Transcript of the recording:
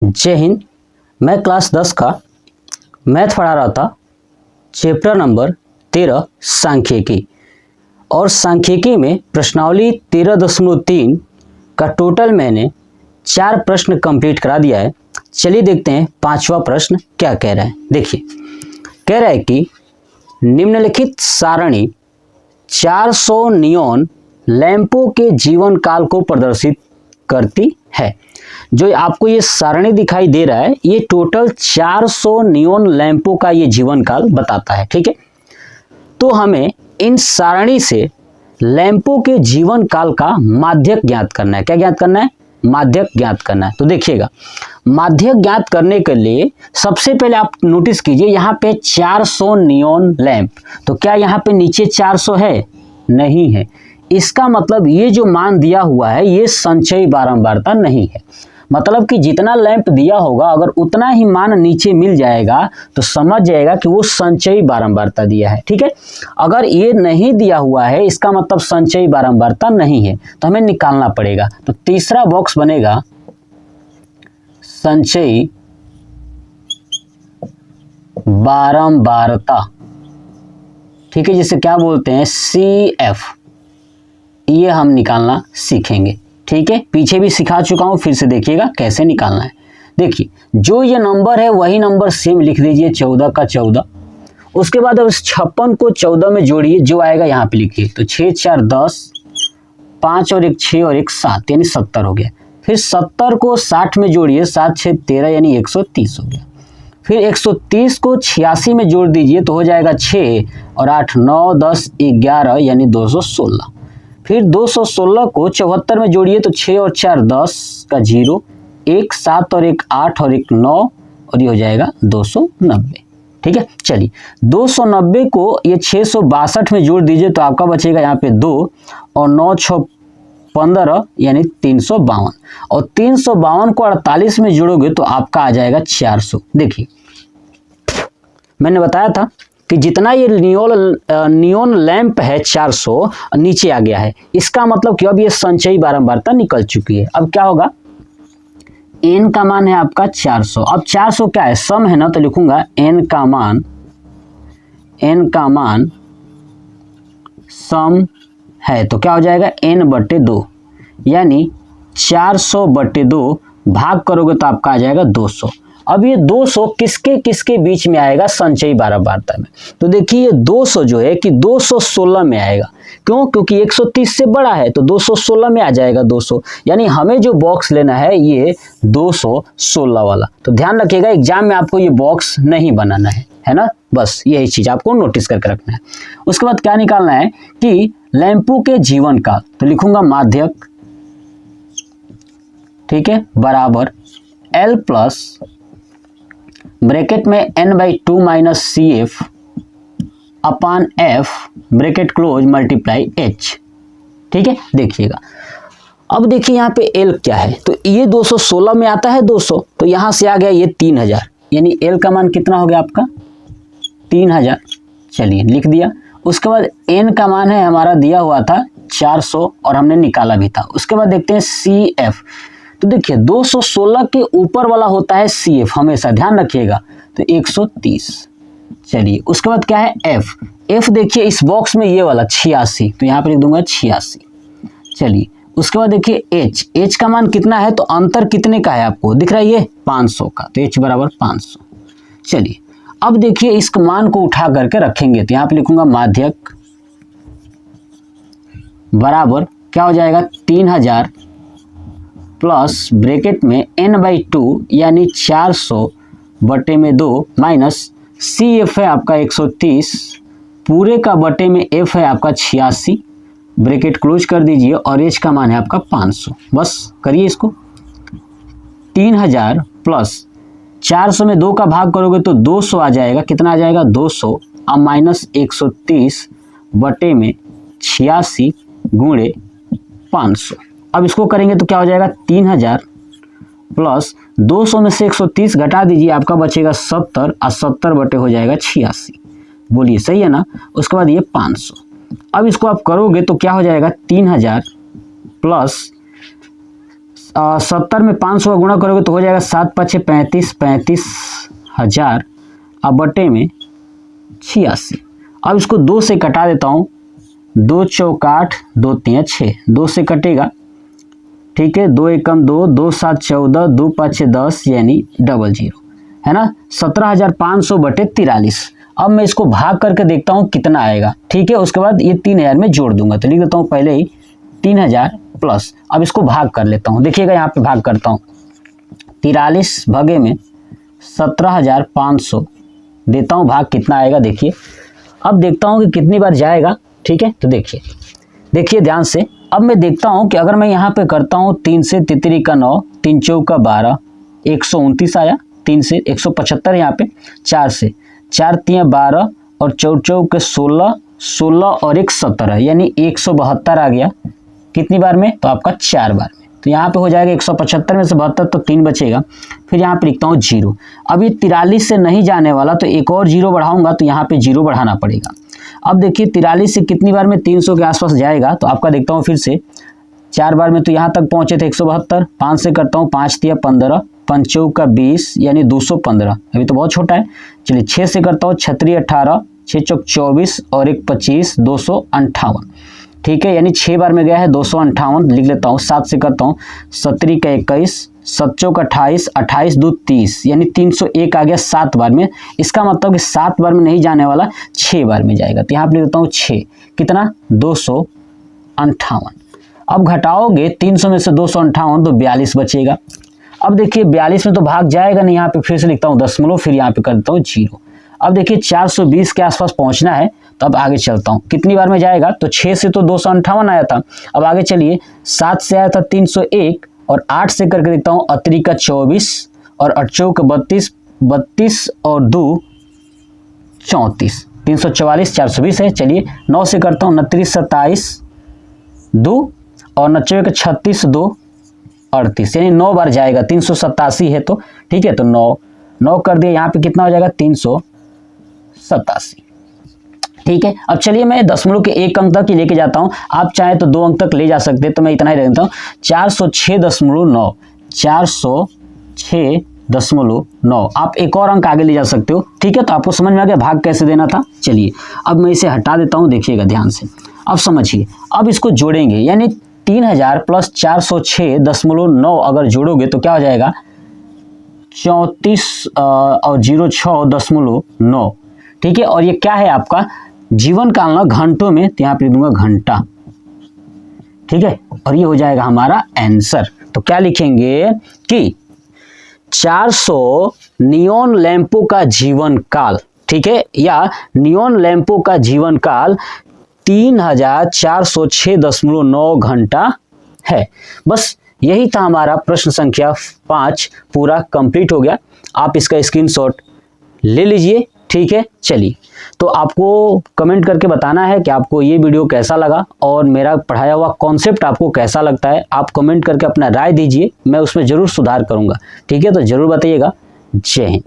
जय हिंद। मैं क्लास 10 का मैथ पढ़ा रहा था, चैप्टर नंबर 13 सांख्यिकी। और सांख्यिकी में प्रश्नावली 13.3 का टोटल मैंने 4 प्रश्न कंप्लीट करा दिया है। चलिए देखते हैं 5वां प्रश्न क्या कह रहा है। देखिए, कह रहा है कि निम्नलिखित सारणी 400 नियॉन लैंपों के जीवन काल को प्रदर्शित करती है। जो आपको ये सारणी दिखाई दे रहा है, ये टोटल 400 नियॉन लैंपों का ये जीवन काल बताता है। ठीक है, तो हमें इन सारणी से लैंपों के जीवन काल का माध्यक ज्ञात करना है। क्या ज्ञात करना है? माध्यक ज्ञात करना है। तो देखिएगा, माध्यक ज्ञात करने के लिए सबसे पहले आप नोटिस कीजिए, यहाँ पे 400 नियॉन लैंप। तो क्या यहाँ पे नीचे 400 है? नहीं है। इसका मतलब ये जो मान दिया हुआ है ये संचयी बारंबारता नहीं है। मतलब कि जितना लैंप दिया होगा अगर उतना ही मान नीचे मिल जाएगा तो समझ जाएगा कि वो संचयी बारंबारता दिया है। ठीक है, अगर ये नहीं दिया हुआ है इसका मतलब संचयी बारंबारता नहीं है, तो हमें निकालना पड़ेगा। तो तीसरा बॉक्स बनेगा संचयी बारंबारता। ठीक है, जिसे क्या बोलते हैं? CF। ये हम निकालना सीखेंगे। ठीक है, पीछे भी सिखा चुका हूं, फिर से देखिएगा कैसे निकालना है। देखिए, जो ये नंबर है वही नंबर सेम लिख दीजिए, 14 का 14। उसके बाद अब 56 को 14 में जोड़िए, जो आएगा यहाँ पे लिखिए। तो 6 4 10, 5 और 1 6 और 1 7 यानी 70 हो गया। फिर 70 को 60 में जोड़िए, 7 6 13 यानी 130 हो गया। फिर 130 को 86 में जोड़ दीजिए तो हो जाएगा 6 और 8 9 10 11 यानी 216। फिर 216 को 74 में जोड़िए तो 6 और 4 10 का 0, 1 7 और 1 8 और 1 9 और ये हो जाएगा 290। ठीक है, चलिए 290 को ये 662 में जोड़ दीजिए तो आपका बचेगा यहाँ पे 2 और 9 6 15 यानी 352। और 352 को 48 में जोड़ोगे तो आपका आ जाएगा 400। देखिए, मैंने बताया था कि जितना ये नियॉन लैंप है 400 नीचे आ गया है, इसका मतलब कि अब ये संचयी बारंबारता निकल चुकी है। अब क्या होगा? n का मान है आपका 400। अब 400 क्या है? सम है ना, तो लिखूंगा n का मान सम है। तो क्या हो जाएगा? n/2 यानी 400/2 भाग करोगे तो आपका आ जाएगा 200। अब ये 200 किसके किसके बीच में आएगा? संचयी बारंबारता में। तो देखिए, ये 200 जो है कि 216 में आएगा। क्यों? क्योंकि 130 से बड़ा है तो 216 में आ जाएगा 200। यानी हमें जो बॉक्स लेना है ये 216 वाला। तो ध्यान रखिएगा, एग्जाम में आपको ये बॉक्स नहीं बनाना है ना। बस यही चीज आपको नोटिस करके रखना है। उसके बाद क्या निकालना है कि लैंपों के जीवन काल। तो लिखूंगा माध्यक, ठीक है, बराबर L प्लस ब्रैकेट में n/2 माइनस CF अपान F bracket close multiply H। ठीक है, देखिएगा। अब देखिए यहाँ पे L क्या है? तो ये 216 में आता है 200, तो यहाँ से आ गया ये 3000 यानी L का मान कितना हो गया आपका? 3000। चलिए लिख दिया। उसके बाद n का मान है हमारा दिया हुआ था 400 और हमने निकाला भी था। उसके बाद देखते हैं CF। तो देखिए 216 के ऊपर वाला होता है CF, हमेशा ध्यान रखिएगा। तो 130। चलिए उसके बाद क्या है? F देखिए इस बॉक्स में ये वाला 86, तो यहाँ पर लिख दूंगा 86। चलिए उसके बाद देखिए H का मान कितना है? तो अंतर कितने का है आपको दिख रहा है? ये 500 का, तो H बराबर 500। चलिए अब देखिए इस मान को उठा करके रखेंगे तो यहाँ पे लिखूंगा माध्यक बराबर क्या हो जाएगा? 3000 प्लस ब्रैकेट में n/2 यानी 400/2 माइनस CF है आपका 130 पूरे का बटे में F है आपका 86 ब्रैकेट क्लोज कर दीजिए और H का मान है आपका 500। बस करिए इसको। 3000 प्लस 400 में 2 का भाग करोगे तो 200 आ जाएगा। कितना आ जाएगा? 200 अब माइनस 130 बटे में 86 गुणे 500। अब इसको करेंगे तो क्या हो जाएगा? 3000 प्लस 200 में से 130 घटा दीजिए, आपका बचेगा 70 और 70 बटे हो जाएगा 86। बोलिए सही है ना। उसके बाद ये 500। अब इसको आप करोगे तो क्या हो जाएगा? 3000 प्लस 70 में 500 का गुणा करोगे तो हो जाएगा 7 5 35,000 अब बटे में 86। अब इसको 2 से कटा देता हूँ, 2 चौक 8, 2 3 6, 2 से कटेगा, ठीक है, 2 एकम 2, 2 7 14, 2 5 10 यानी 00, है ना, 17,500 बटे 43। अब मैं इसको भाग करके देखता हूँ कितना आएगा, ठीक है, उसके बाद ये 3000 में जोड़ दूंगा, तो लिख देता हूँ पहले ही 3000 प्लस। अब इसको भाग कर लेता हूँ, देखिएगा यहाँ पे भाग करता हूँ, 43 भागे में 17,500 देता हूँ, भाग कितना आएगा देखिए। अब देखता हूँ कि कितनी बार जाएगा, ठीक है, तो देखिए ध्यान से। अब मैं देखता हूँ कि अगर मैं यहाँ पे करता हूँ 3 से तितरी का 9, 3 चौक का 12, 129 आया, 3 से 175 यहाँ पे, 4 से 4 3 12 और 4 चौक के 16, 16 और 1 17 यानी 172 आ गया। कितनी बार में? तो आपका 4 बार में। तो यहाँ पे हो जाएगा 175 में से 72 तो 3 बचेगा। फिर यहाँ पे लिखता हूँ 0। अब ये 43 से नहीं जाने वाला तो एक और 0 बढ़ाऊंगा, तो यहाँ पे 0 बढ़ाना पड़ेगा। अब देखिए 43 से कितनी बार में 300 के आसपास जाएगा, तो आपका देखता हूँ फिर से 4 बार में, तो यहाँ तक पहुँचे थे 172, 5 से करता हूँ 5 3 15, 5 चौक का 20 यानी 215, अभी तो बहुत छोटा है। चलिए 6 से करता हूँ 6 3 18, 6 चौक 24 और 1 25, 258, ठीक है, यानी 6 बार में गया है 258, लिख लेता हूँ। 7 से करता हूँ 17 का 21, 7 चौक 28, 28 2 30 यानी 301 आ गया 7 बार में। इसका मतलब कि 7 बार में नहीं जाने वाला, 6 बार में जाएगा, तो यहाँ पे लिख देता हूँ 6, कितना 258। अब घटाओगे 300 में से 258 तो 42 बचेगा। अब देखिए 42 में तो भाग जाएगा नहीं, यहाँ पे फिर से लिखता हूँ दशमलव, फिर यहाँ पे कर देता हूँ 0। अब देखिए 420 के आसपास पहुँचना है, तो अब आगे चलता हूँ, कितनी बार में जाएगा, तो 6 से तो 258 आया था, अब आगे चलिए 7 से आया था 301 और 8 से करके देखता हूँ, अतरी का 24 और 8 चौक 32, 32 और 2 34, 344, 420 है। चलिए 9 से करता हूँ 29 27 2 और 90 का 36 2 38 यानी 9 बार जाएगा, 387 है तो ठीक है, तो 9 कर दिया, यहाँ पे कितना हो जाएगा 387, ठीक है। अब चलिए मैं दशमलव के 1 अंक तक ही लेके जाता हूँ, आप चाहे तो 2 अंक तक ले जा सकते हैं, तो मैं इतना ही रखता हूँ 406.9, 406.9। आप एक और अंक आगे ले जा सकते हो, ठीक है। तो आपको समझ में आ गया भाग कैसे देना था। चलिए अब मैं इसे हटा देता हूँ, देखिएगा ध्यान से, अब समझिए। अब इसको जोड़ेंगे, यानी 3000 प्लस 406.9 अगर जोड़ोगे तो क्या हो जाएगा 34 और 06.9, ठीक है। और ये क्या है आपका जीवन काल ना घंटों में, तो यहाँ पे दूंगा घंटा, ठीक है। और ये हो जाएगा हमारा आंसर। तो क्या लिखेंगे कि 400 नियॉन लैंपों का जीवन काल, ठीक है, या नियॉन लैंपों का जीवन काल 3406.9 घंटा है। बस यही था हमारा प्रश्न संख्या 5 पूरा कंप्लीट हो गया। आप इसका स्क्रीनशॉट ले लीजिए, ठीक है। चलिए, तो आपको कमेंट करके बताना है कि आपको ये वीडियो कैसा लगा और मेरा पढ़ाया हुआ कॉन्सेप्ट आपको कैसा लगता है। आप कमेंट करके अपना राय दीजिए, मैं उसमें ज़रूर सुधार करूँगा, ठीक है। तो ज़रूर बताइएगा। जय हिंद।